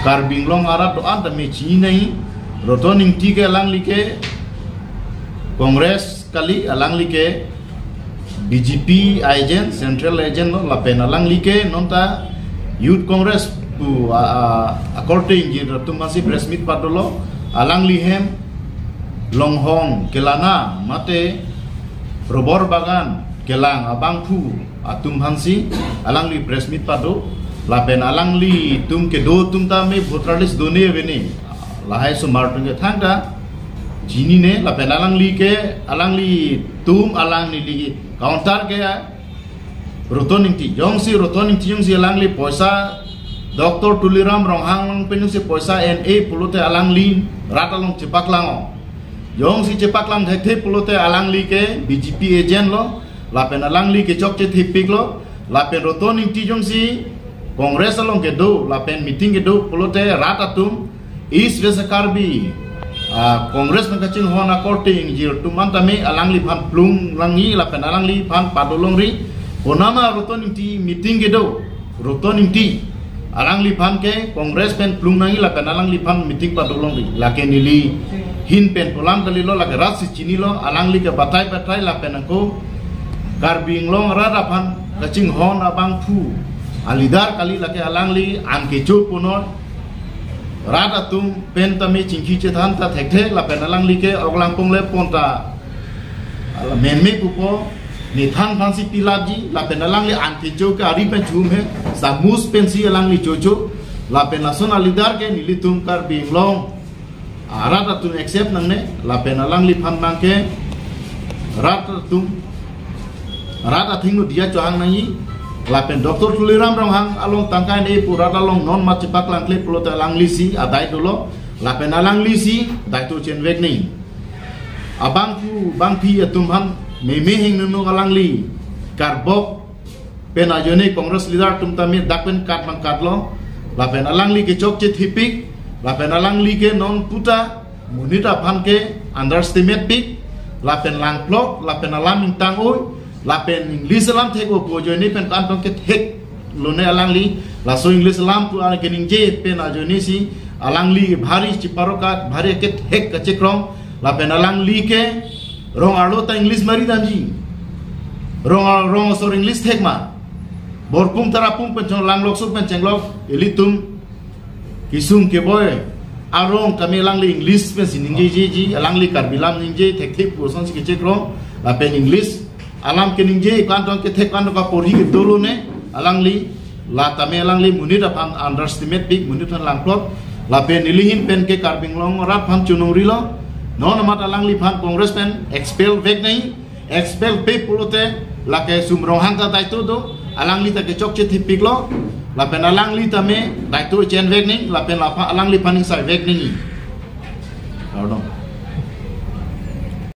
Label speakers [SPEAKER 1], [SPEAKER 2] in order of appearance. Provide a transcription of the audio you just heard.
[SPEAKER 1] karbing long arat do anta me chi nei rotoning ti ke alang like Kongres kali alang like BJP agent central agent no lapen alang like nonta youth congress tu according ji tu masih press meet padolo alang lihem longhong kelana mate robor bagan kelang abang pu atum hansi alang li press meet pado lapen alang li tum ke do tum ta me voter list done bene lahai sumar tung ke thangda jini ne lapen alang li ke alang li tum alang li counter ke rotoning ti jongsi alang li poisa Dr. Tuliram ronghang lang penung si poisa NA pulute alang li rata long cepak lang jongsi cepak lang thek pulute alang li ke BJP agent lo lapen alang li ke chok che thipik lo lapen rotoning ti jongsi Kongres along ke do lapen meeting ke do pulute rata tum East West Karbi Kongres mengkacing hona korting jir tumanta me alang li phan plung langi lapen alang li phan padolong ri konama rotoning ti meeting ke do rotoning ti alang li phan ke Kongres pen plung nangi lapen alang li phan meeting padolong ri lake nili hin pen polam kali lo lake rat si chini lo alang li ke batai lapen ko karbing long rada phan kacing hona bang pu alidar kali lake alang li an ke chu punor rata tum pen tami cingki cetan ta thek lapen alang li ke oglang pung le ponta menme pupo ni thang phansi pilaji lapen alang li an ke chu ka ari pen chum he samus pen si alang li chocho lapen lason alidar ke nili tum karbing long rata tum accept nang ne lapen alang li phan mang ke rata thingu dia chohang nangi lapen Dr. Tuliram ronghang along tangkai ne purata long non macipak lang klip pulo alang lisi adai dulu lapen alang lisi dai tu chen vek ni abang pu bang pi atumhan memehing nunu alang li karbok pen ajone Kongres leader tum tamit dakpen kat mang kat lo lapen alang li ke chok che thipik lapen alang li ke non puta munita phan ke underestimate pik lapen lang plok lapen alam intang oi lapen English alam thek o bojo ni pen kan tong ke thek lone alang li la so English alam tu an kening je pen ajoni si alang li bhari chiparoka bhari ke thek ka chekrong lapen alang li ke rong arlo ta English mari danji rong so English thek ma borpum tarapum pen chong lang lok so pen chenglok elitum kisung ke boy arong kami alang li English pen siningje ji alang li karbilam ningje thek thek po son si ke chekrong lapen English alam kening je kantong ke thek kantong ka porhi ke dolo ne alang li la tame alang li munit apang underestimate big munit han lang plot la pen ilihin pen ke karbing long rap han chunung rilo non amat alang li phan Kongres pen expel vek nei expel pe pulote la ke sumrong hang ta tai tu do alang li ta ke chok che thipik lo la pen alang li tame tai tu chen vek nei la pen la pha alang li phaning sai vek nei